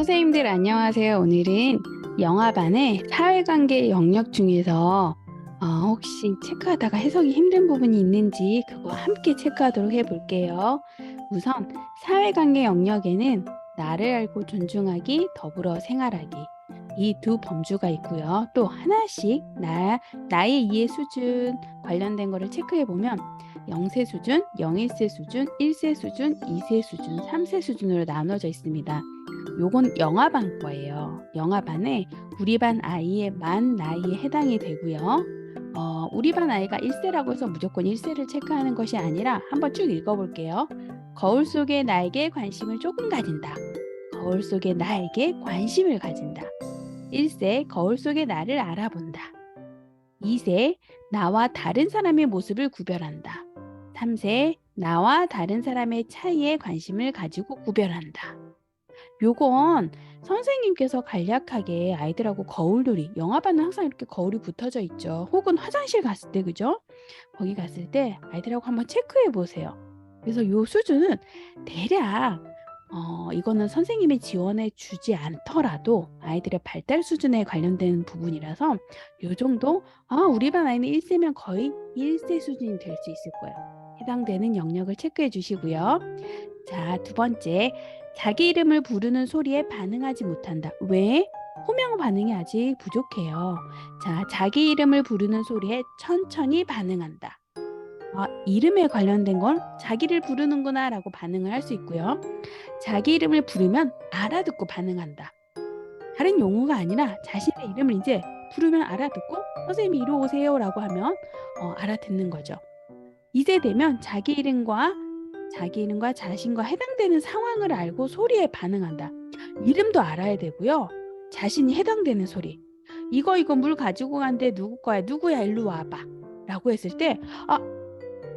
선생님들 안녕하세요. 오늘은 영화반의 사회관계 영역 중에서 혹시 체크하다가 해석이 힘든 부분이 있는지 그거 함께 체크하도록 해볼게요. 우선 사회관계 영역에는 나를 알고 존중하기, 더불어 생활하기 이 두 범주가 있고요. 또 하나씩 나의 이해 수준 관련된 거를 체크해 보면 0세 수준, 0.1세 수준, 1세 수준, 2세 수준, 3세 수준으로 나눠져 있습니다. 요건 영아반 거예요. 영아반에 우리 반 아이의 만 나이에 해당이 되고요. 우리 반 아이가 1세라고 해서 무조건 1세를 체크하는 것이 아니라 한번 쭉 읽어볼게요. 거울 속의 나에게 관심을 조금 가진다. 거울 속의 나에게 관심을 가진다. 1세 거울 속의 나를 알아본다. 2세 나와 다른 사람의 모습을 구별한다. 3세 나와 다른 사람의 차이에 관심을 가지고 구별한다. 요건 선생님께서 간략하게 아이들하고 거울놀이, 영화반은 항상 이렇게 거울이 붙어져 있죠. 혹은 화장실 갔을 때, 그죠? 거기 갔을 때 아이들하고 한번 체크해 보세요. 그래서 요 수준은 대략 이거는 선생님의 지원해 주지 않더라도 아이들의 발달 수준에 관련된 부분이라서 요 정도, 우리 반 아이는 1세면 거의 1세 수준이 될 수 있을 거예요. 해당되는 영역을 체크해 주시고요. 자, 두 번째, 자기 이름을 부르는 소리에 반응하지 못한다. 왜? 호명 반응이 아직 부족해요. 자, 자기 이름을 부르는 소리에 천천히 반응한다. 이름에 관련된 건 자기를 부르는구나 라고 반응을 할 수 있고요. 자기 이름을 부르면 알아듣고 반응한다. 다른 용어가 아니라 자신의 이름을 이제 부르면 알아듣고 선생님이 이리 오세요 라고 하면 알아듣는 거죠. 이제 되면 자기 이름과 자신과 해당되는 상황을 알고 소리에 반응한다. 이름도 알아야 되고요. 자신이 해당되는 소리. 이거 물 가지고 간대 누구 거야? 누구야? 일로 와봐. 라고 했을 때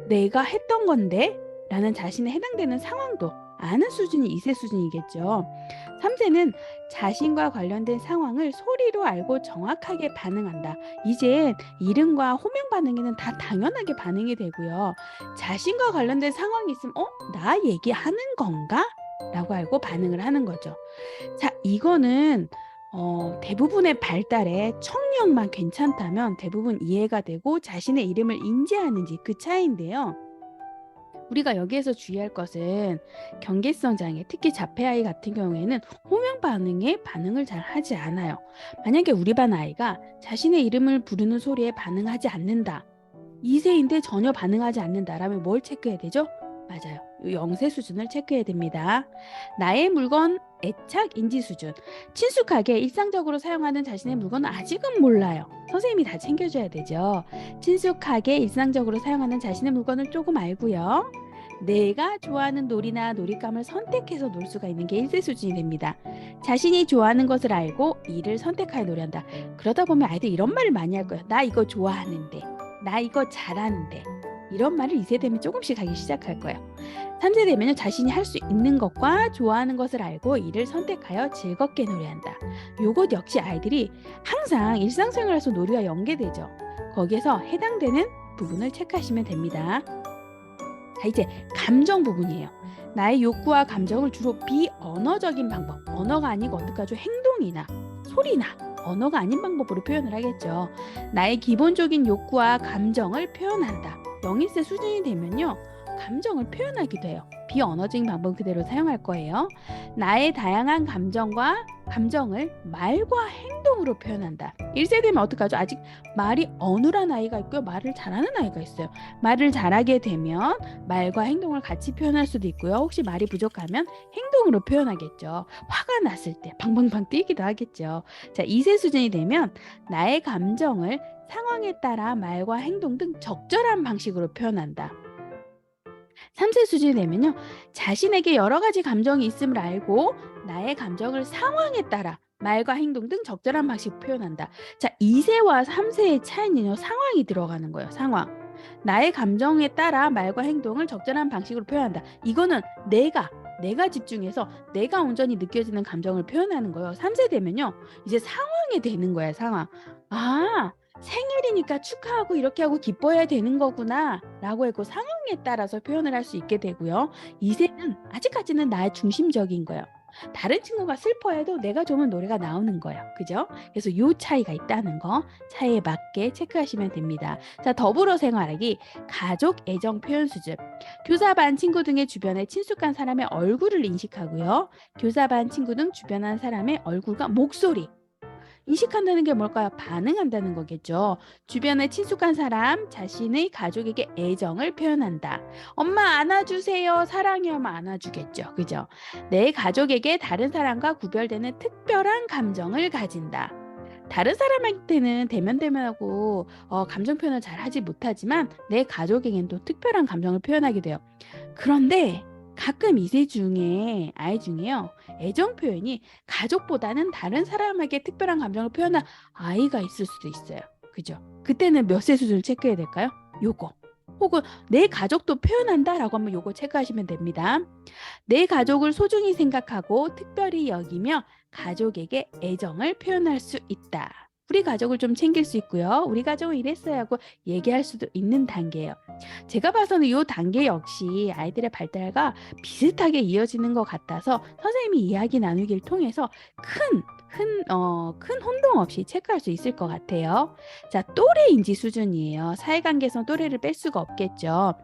내가 했던 건데? 라는 자신에 해당되는 상황도 아는 수준이 2세 수준이겠죠. 3세는 자신과 관련된 상황을 소리로 알고 정확하게 반응한다. 이제 이름과 호명 반응에는 다 당연하게 반응이 되고요. 자신과 관련된 상황이 있으면 나 얘기하는 건가? 라고 알고 반응을 하는 거죠. 자, 이거는 대부분의 발달에 청력만 괜찮다면 대부분 이해가 되고 자신의 이름을 인지하는지 그 차이인데요. 우리가 여기에서 주의할 것은 경계성 장애, 특히 자폐 아이 같은 경우에는 호명 반응에 반응을 잘 하지 않아요. 만약에 우리 반 아이가 자신의 이름을 부르는 소리에 반응하지 않는다. 2세인데 전혀 반응하지 않는다라면 뭘 체크해야 되죠? 맞아요. 0세 수준을 체크해야 됩니다. 나의 물건 애착 인지 수준. 친숙하게 일상적으로 사용하는 자신의 물건은 아직은 몰라요. 선생님이 다 챙겨줘야 되죠. 친숙하게 일상적으로 사용하는 자신의 물건을 조금 알고요. 내가 좋아하는 놀이나 놀잇감을 선택해서 놀 수가 있는 게 1세 수준이 됩니다. 자신이 좋아하는 것을 알고 이를 선택하여 노래한다. 그러다 보면 아이들 이런 말을 많이 할 거예요. 나 이거 좋아하는데. 나 이거 잘하는데. 이런 말을 2세 되면 조금씩 하기 시작할 거예요. 3세 되면 자신이 할 수 있는 것과 좋아하는 것을 알고 이를 선택하여 즐겁게 노래한다. 요것 역시 아이들이 항상 일상생활에서 놀이와 연계되죠. 거기에서 해당되는 부분을 체크하시면 됩니다. 자, 이제 감정 부분이에요. 나의 욕구와 감정을 주로 비언어적인 방법, 언어가 아니고 어떡하죠? 행동이나 소리나 언어가 아닌 방법으로 표현을 하겠죠. 나의 기본적인 욕구와 감정을 표현한다. 0일세 수준이 되면요. 감정을 표현하기도 해요. 비언어적인 방법 그대로 사용할 거예요. 나의 다양한 감정을 말과 행동으로 표현한다. 1세 되면 어떡하죠? 아직 말이 어눌한 아이가 있고요. 말을 잘하는 아이가 있어요. 말을 잘하게 되면 말과 행동을 같이 표현할 수도 있고요. 혹시 말이 부족하면 행동으로 표현하겠죠. 화가 났을 때 방방방 뛰기도 하겠죠. 자, 2세 수준이 되면 나의 감정을 상황에 따라 말과 행동 등 적절한 방식으로 표현한다. 3세 수준이 되면요. 자신에게 여러 가지 감정이 있음을 알고 나의 감정을 상황에 따라 말과 행동 등 적절한 방식으로 표현한다. 자, 2세와 3세의 차이는요. 상황이 들어가는 거예요. 상황. 나의 감정에 따라 말과 행동을 적절한 방식으로 표현한다. 이거는 내가 집중해서 내가 온전히 느껴지는 감정을 표현하는 거예요. 3세 되면요. 이제 상황이 되는 거야, 상황. 생일이니까 축하하고 이렇게 하고 기뻐해야 되는 거구나 라고 했고 상황에 따라서 표현을 할 수 있게 되고요. 2세는 아직까지는 나의 중심적인 거예요. 다른 친구가 슬퍼해도 내가 좋으면 노래가 나오는 거예요. 그죠? 그래서 요 차이가 있다는 거 차이에 맞게 체크하시면 됩니다. 자, 더불어 생활하기, 가족 애정 표현 수준. 교사 반 친구 등의 주변에 친숙한 사람의 얼굴을 인식하고요. 교사 반 친구 등 주변한 사람의 얼굴과 목소리. 인식한다는 게 뭘까요? 반응한다는 거겠죠. 주변에 친숙한 사람, 자신의 가족에게 애정을 표현한다. 엄마 안아주세요. 사랑해요. 하면 안아주겠죠. 그죠? 내 가족에게 다른 사람과 구별되는 특별한 감정을 가진다. 다른 사람한테는 대면대면하고 감정 표현을 잘 하지 못하지만 내 가족에게는 또 특별한 감정을 표현하게 돼요. 그런데 가끔 아이 중에요. 애정 표현이 가족보다는 다른 사람에게 특별한 감정을 표현한 아이가 있을 수도 있어요. 그죠? 그때는 몇 세 수준을 체크해야 될까요? 요거. 혹은 내 가족도 표현한다라고 하면 요거 체크하시면 됩니다. 내 가족을 소중히 생각하고 특별히 여기며 가족에게 애정을 표현할 수 있다. 우리 가족을 좀 챙길 수 있고요. 우리 가족은 이랬어요 하고 얘기할 수도 있는 단계예요. 제가 봐서는 이 단계 역시 아이들의 발달과 비슷하게 이어지는 것 같아서 선생님이 이야기 나누기를 통해서 큰 혼동 없이 체크할 수 있을 것 같아요. 자, 또래 인지 수준이에요. 사회관계에서 또래를 뺄 수가 없겠죠.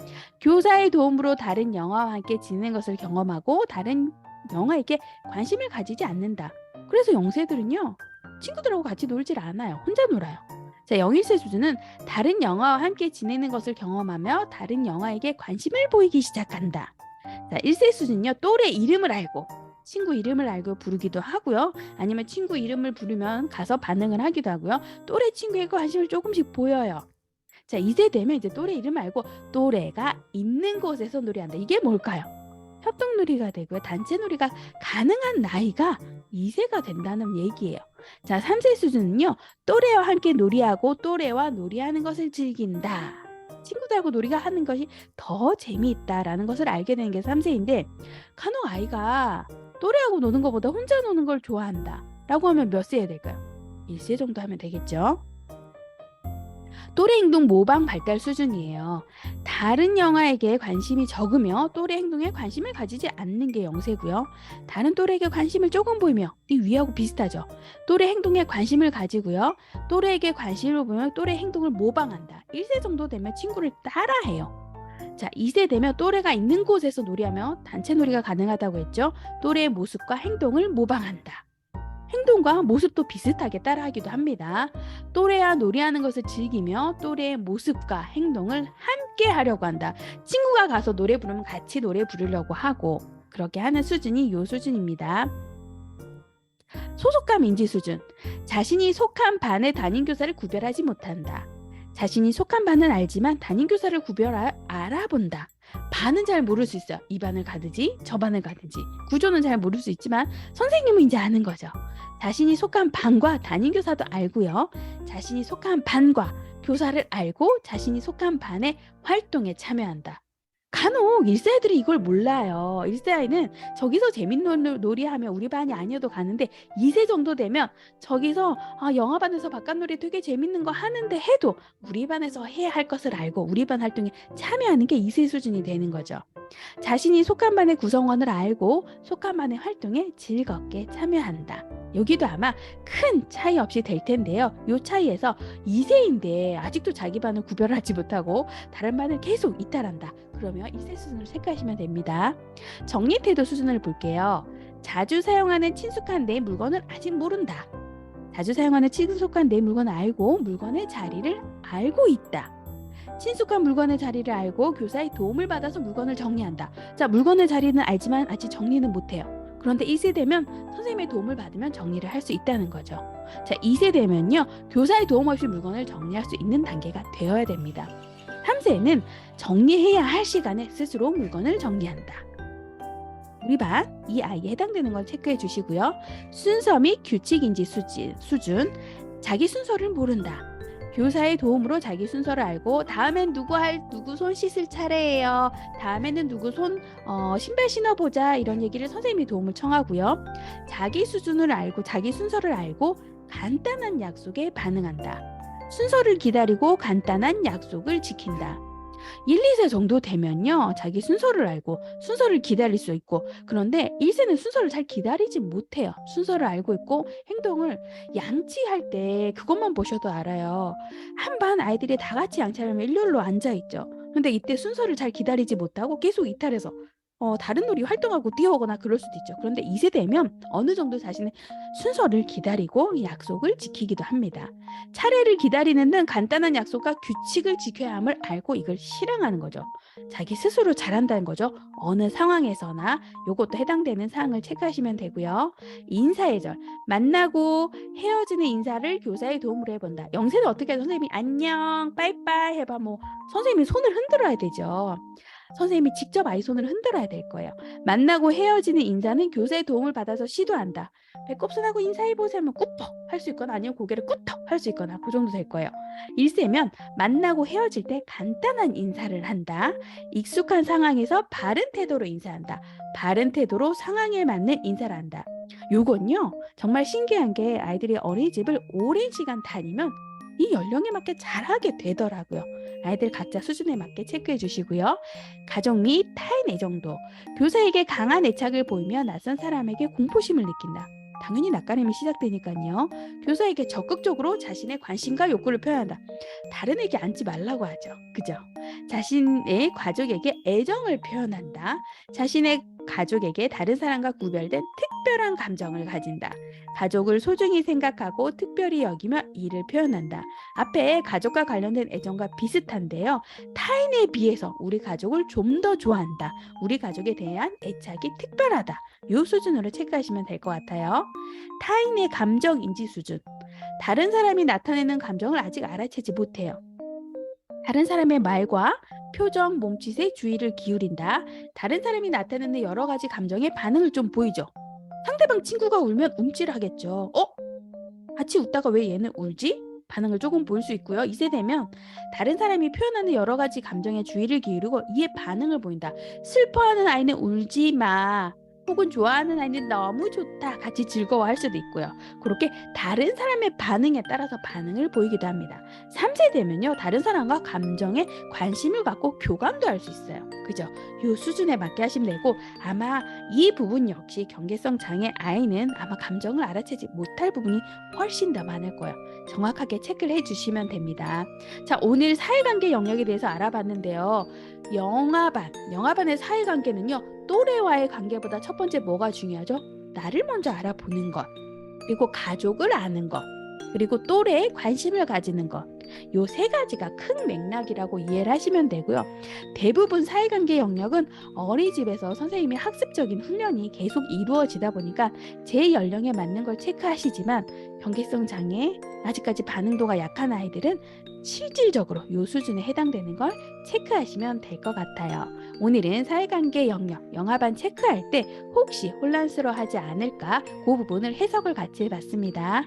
교사의 도움으로 다른 영화와 함께 지내는 것을 경험하고 다른 영화에게 관심을 가지지 않는다. 그래서 영세들은요, 친구들하고 같이 놀질 않아요. 혼자 놀아요. 자, 0~1세 수준은 다른 영화와 함께 지내는 것을 경험하며 다른 영화에게 관심을 보이기 시작한다. 자, 1세 수준은요, 또래 이름을 알고 친구 이름을 알고 부르기도 하고요. 아니면 친구 이름을 부르면 가서 반응을 하기도 하고요. 또래 친구에게 관심을 조금씩 보여요. 자, 2세 되면 이제 또래 이름 알고 또래가 있는 곳에서 놀이한다. 이게 뭘까요? 협동놀이가 되고요. 단체놀이가 가능한 나이가 2세가 된다는 얘기예요. 자, 3세 수준은요. 또래와 함께 놀이하고 또래와 놀이하는 것을 즐긴다. 친구들하고 놀이가 하는 것이 더 재미있다라는 것을 알게 되는 게 3세인데 간혹 아이가 또래하고 노는 것보다 혼자 노는 걸 좋아한다 라고 하면 몇 세야 될까요? 1세 정도 하면 되겠죠. 또래 행동 모방 발달 수준이에요. 다른 영화에게 관심이 적으며 또래 행동에 관심을 가지지 않는 게 0세고요. 다른 또래에게 관심을 조금 보이며 이 위하고 비슷하죠. 또래 행동에 관심을 가지고요. 또래에게 관심을 보이며 또래 행동을 모방한다. 1세 정도 되면 친구를 따라해요. 자, 2세 되면 또래가 있는 곳에서 놀이하며 단체 놀이가 가능하다고 했죠. 또래의 모습과 행동을 모방한다. 행동과 모습도 비슷하게 따라하기도 합니다. 또래와 놀이하는 것을 즐기며 또래의 모습과 행동을 함께 하려고 한다. 친구가 가서 노래 부르면 같이 노래 부르려고 하고 그렇게 하는 수준이 이 수준입니다. 소속감 인지 수준. 자신이 속한 반의 담임교사를 구별하지 못한다. 자신이 속한 반은 알지만 담임교사를 알아본다. 반은 잘 모를 수 있어요. 이 반을 가든지 저 반을 가든지 구조는 잘 모를 수 있지만 선생님은 이제 아는 거죠. 자신이 속한 반과 담임교사도 알고요. 자신이 속한 반과 교사를 알고 자신이 속한 반의 활동에 참여한다. 간혹 1세 아이들이 이걸 몰라요. 1세 아이는 저기서 재밌는 놀이하면 우리 반이 아니어도 가는데 2세 정도 되면 저기서 영화반에서 바깥놀이 되게 재밌는 거 하는데 해도 우리 반에서 해야 할 것을 알고 우리 반 활동에 참여하는 게 2세 수준이 되는 거죠. 자신이 속한 반의 구성원을 알고 속한 반의 활동에 즐겁게 참여한다. 여기도 아마 큰 차이 없이 될 텐데요. 이 차이에서 2세인데 아직도 자기 반을 구별하지 못하고 다른 반을 계속 이탈한다. 그러면 1세 수준을 체크하시면 됩니다. 정리 태도 수준을 볼게요. 자주 사용하는 친숙한 내 물건을 아직 모른다. 자주 사용하는 친숙한 내 물건을 알고 물건의 자리를 알고 있다. 친숙한 물건의 자리를 알고 교사의 도움을 받아서 물건을 정리한다. 자, 물건의 자리는 알지만 아직 정리는 못해요. 그런데 1세 되면 선생님의 도움을 받으면 정리를 할 수 있다는 거죠. 자, 2세 되면요. 교사의 도움 없이 물건을 정리할 수 있는 단계가 되어야 됩니다. 3세는 정리해야 할 시간에 스스로 물건을 정리한다. 우리 반 이 아이에 해당되는 걸 체크해 주시고요. 순서 및 규칙인지 수준. 자기 순서를 모른다. 교사의 도움으로 자기 순서를 알고 다음엔 누구 손 씻을 차례예요. 다음에는 누구 손 신발 신어보자 이런 얘기를 선생님이 도움을 청하고요. 자기 수준을 알고 자기 순서를 알고 간단한 약속에 반응한다. 순서를 기다리고 간단한 약속을 지킨다. 1, 2세 정도 되면요. 자기 순서를 알고 순서를 기다릴 수 있고, 그런데 1세는 순서를 잘 기다리지 못해요. 순서를 알고 있고 행동을 양치할 때 그것만 보셔도 알아요. 한 반 아이들이 다 같이 양치하려면 일렬로 앉아 있죠. 근데 이때 순서를 잘 기다리지 못하고 계속 이탈해서 다른 놀이 활동하고 뛰어오거나 그럴 수도 있죠. 그런데 2세 되면 어느 정도 자신의 순서를 기다리고 약속을 지키기도 합니다. 차례를 기다리는 등 간단한 약속과 규칙을 지켜야 함을 알고 이걸 실행하는 거죠. 자기 스스로 잘한다는 거죠. 어느 상황에서나 요것도 해당되는 사항을 체크하시면 되고요. 인사예절. 만나고 헤어지는 인사를 교사의 도움으로 해본다. 영세는 어떻게 해서 선생님이 안녕, 빠이빠이 해봐. 뭐 선생님이 손을 흔들어야 되죠. 선생님이 직접 아이 손을 흔들어야 될 거예요. 만나고 헤어지는 인사는 교사의 도움을 받아서 시도한다. 배꼽손하고 인사해보세요 하면 꾸벅 할 수 있거나 아니면 고개를 꾸덕 할 수 있거나 그 정도 될 거예요. 1세면 만나고 헤어질 때 간단한 인사를 한다. 익숙한 상황에서 바른 태도로 인사한다. 바른 태도로 상황에 맞는 인사를 한다. 요건요 정말 신기한 게 아이들이 어린이집을 오랜 시간 다니면 이 연령에 맞게 잘하게 되더라고요. 아이들 각자 수준에 맞게 체크해 주시고요. 가족 및 타인 애정도. 교사에게 강한 애착을 보이며 낯선 사람에게 공포심을 느낀다. 당연히 낯가림이 시작되니까요. 교사에게 적극적으로 자신의 관심과 욕구를 표현한다. 다른 애기 앉지 말라고 하죠. 그죠? 자신의 가족에게 애정을 표현한다. 자신의 가족에게 다른 사람과 구별된 특별한 감정을 가진다. 가족을 소중히 생각하고 특별히 여기며 이를 표현한다. 앞에 가족과 관련된 애정과 비슷한데요. 타인에 비해서 우리 가족을 좀 더 좋아한다. 우리 가족에 대한 애착이 특별하다. 이 수준으로 체크하시면 될 것 같아요. 타인의 감정 인지 수준. 다른 사람이 나타내는 감정을 아직 알아채지 못해요. 다른 사람의 말과 표정, 몸짓에 주의를 기울인다. 다른 사람이 나타내는 여러 가지 감정에 반응을 좀 보이죠. 상대방 친구가 울면 움찔하겠죠. 같이 웃다가 왜 얘는 울지? 반응을 조금 보일 수 있고요. 2세 되면 다른 사람이 표현하는 여러 가지 감정에 주의를 기울이고 이에 반응을 보인다. 슬퍼하는 아이는 울지 마. 혹은 좋아하는 아이는 너무 좋다. 같이 즐거워할 수도 있고요. 그렇게 다른 사람의 반응에 따라서 반응을 보이기도 합니다. 3세 되면요. 다른 사람과 감정에 관심을 갖고 교감도 할 수 있어요. 그죠? 이 수준에 맞게 하시면 되고 아마 이 부분 역시 경계성 장애 아이는 아마 감정을 알아채지 못할 부분이 훨씬 더 많을 거예요. 정확하게 체크를 해주시면 됩니다. 자, 오늘 사회관계 영역에 대해서 알아봤는데요. 영아반의 사회관계는요. 또래와의 관계보다 첫 번째 뭐가 중요하죠? 나를 먼저 알아보는 것, 그리고 가족을 아는 것, 그리고 또래에 관심을 가지는 것. 요 세 가지가 큰 맥락이라고 이해를 하시면 되고요. 대부분 사회관계 영역은 어린이집에서 선생님이 학습적인 훈련이 계속 이루어지다 보니까 제 연령에 맞는 걸 체크하시지만 경계성 장애, 아직까지 반응도가 약한 아이들은 실질적으로 요 수준에 해당되는 걸 체크하시면 될 것 같아요. 오늘은 사회관계 영역, 영아반 체크할 때 혹시 혼란스러워하지 않을까 그 부분을 해석을 같이 해봤습니다.